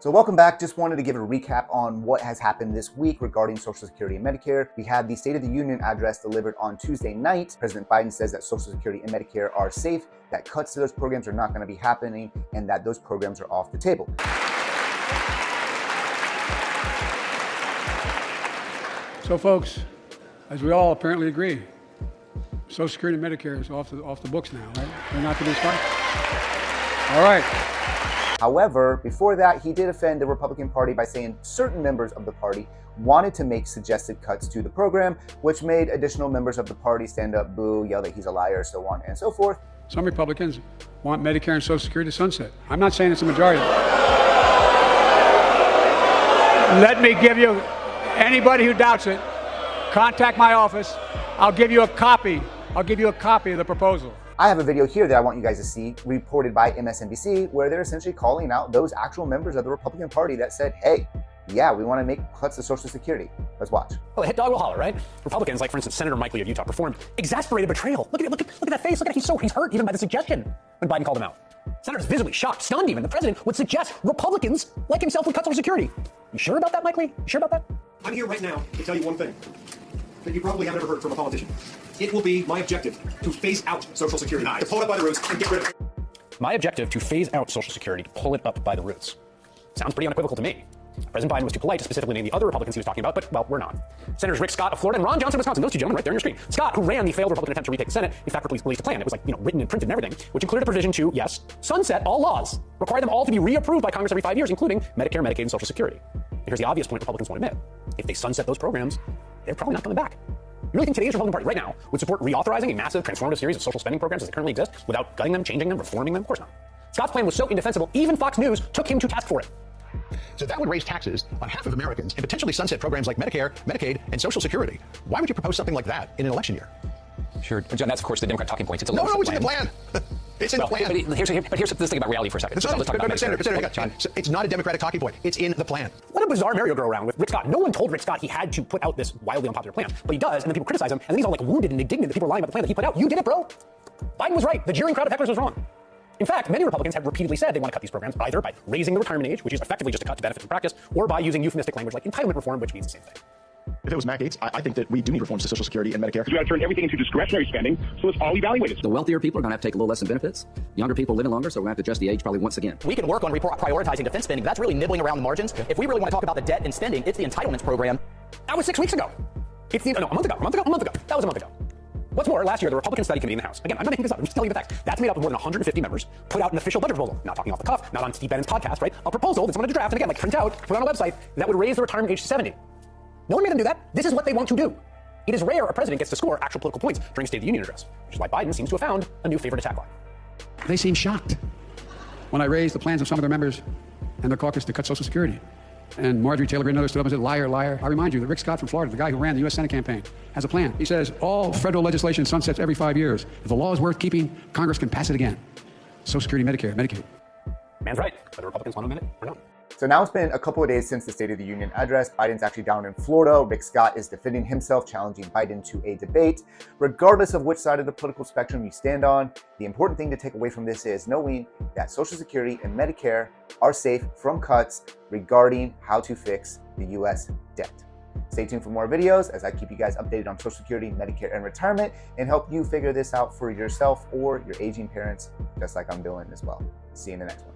So welcome back. Just wanted to give a recap on what has happened this week regarding Social Security and Medicare. We had the State of the Union address delivered on Tuesday night. President Biden says that Social Security and Medicare are safe, that cuts to those programs are not going to be happening, and that those programs are off the table. So folks, as we all apparently agree, Social Security and Medicare is off the books now, right? They're not to be started. All right. However, before that, he did offend the Republican Party by saying certain members of the party wanted to make suggested cuts to the program, which made additional members of the party stand up, boo, yell that he's a liar, so on and so forth. Some Republicans want Medicare and Social Security to sunset. I'm not saying it's a majority. Let me give you, anybody who doubts it, contact my office. I'll give you a copy. I'll give you a copy of the proposal. I have a video here that I want you guys to see, reported by MSNBC, where they're essentially calling out those actual members of the Republican Party that said, hey, yeah, we want to make cuts to Social Security. Let's watch. Well, a hit dog will holler, right? Republicans, like for instance, Senator Mike Lee of Utah, performed exasperated betrayal. Look at that face. Look at it. He's hurt even by the suggestion when Biden called him out. Senator's visibly shocked, stunned even. The president would suggest Republicans like himself would cut Social Security. You sure about that, Mike Lee? You sure about that? I'm here right now to tell you one thing that you probably haven't ever heard from a politician. It will be my objective to phase out Social Security, to pull it up by the roots and get rid of it. My objective to phase out Social Security, to pull it up by the roots. Sounds pretty unequivocal to me. President Biden was too polite to specifically name the other Republicans he was talking about, but, well, we're not. Senators Rick Scott of Florida and Ron Johnson of Wisconsin, those two gentlemen right there on your screen. Scott, who ran the failed Republican attempt to retake the Senate, in fact released a plan. It was like, written and printed and everything, which included a provision to, yes, sunset all laws, require them all to be reapproved by Congress every 5 years, including Medicare, Medicaid, and Social Security. And here's the obvious point Republicans won't admit. If they sunset those programs, they're probably not coming back. You really think today's Republican Party right now would support reauthorizing a massive transformative series of social spending programs as they currently exist without gutting them, changing them, reforming them? Of course not. Scott's plan was so indefensible, even Fox News took him to task for it. So that would raise taxes on half of Americans and potentially sunset programs like Medicare, Medicaid, and Social Security. Why would you propose something like that in an election year? Sure, John, that's of course the Democrat talking points. It's a No, it's in the plan. It's in the plan. But here's the thing about reality for a second. It's not a Democratic talking point. It's in the plan. What a bizarre merry-go-round with Rick Scott. No one told Rick Scott he had to put out this wildly unpopular plan, but he does, and then people criticize him, and then he's all like wounded and indignant that people are lying about the plan that he put out. You did it, bro. Biden was right. The jeering crowd of hecklers was wrong. In fact, many Republicans have repeatedly said they want to cut these programs either by raising the retirement age, which is effectively just a cut to benefits in practice, or by using euphemistic language like entitlement reform, which means the same thing. If it was Matt Gaetz, I think that we do need reforms to Social Security and Medicare. We got to turn everything into discretionary spending, so it's all evaluated. The wealthier people are going to have to take a little less in benefits. Younger people living longer, so we're going to have to adjust the age probably once again. We could work on prioritizing defense spending, but that's really nibbling around the margins. If we really want to talk about the debt and spending, it's the entitlements program. That was 6 weeks ago. It's a month ago. That was a month ago. What's more, last year, the Republican Study Committee in the House, again, I'm not making this up, I'm just telling you the facts. That's made up of more than 150 members, put out an official budget proposal, not talking off the cuff, not on Steve Bannon's podcast, right? A proposal that someone had to draft, and again, like print out, put on a website, that would raise the retirement age to 70. No one made them do that. This is what they want to do. It is rare a president gets to score actual political points during a State of the Union address, which is why Biden seems to have found a new favorite attack line. They seem shocked when I raised the plans of some of their members and their caucus to cut Social Security. And Marjorie Taylor Greene and others stood up and said, liar, liar. I remind you that Rick Scott from Florida, the guy who ran the U.S. Senate campaign, has a plan. He says all federal legislation sunsets every 5 years. If the law is worth keeping, Congress can pass it again. Social Security, Medicare, Medicaid. Man's right. Whether Republicans want to admit it or not. So now it's been a couple of days since the State of the Union address. Biden's actually down in Florida. Rick Scott is defending himself, challenging Biden to a debate. Regardless of which side of the political spectrum you stand on, the important thing to take away from this is knowing that Social Security and Medicare are safe from cuts regarding how to fix the U.S. debt. Stay tuned for more videos as I keep you guys updated on Social Security, Medicare, and retirement, and help you figure this out for yourself or your aging parents, just like I'm doing as well. See you in the next one.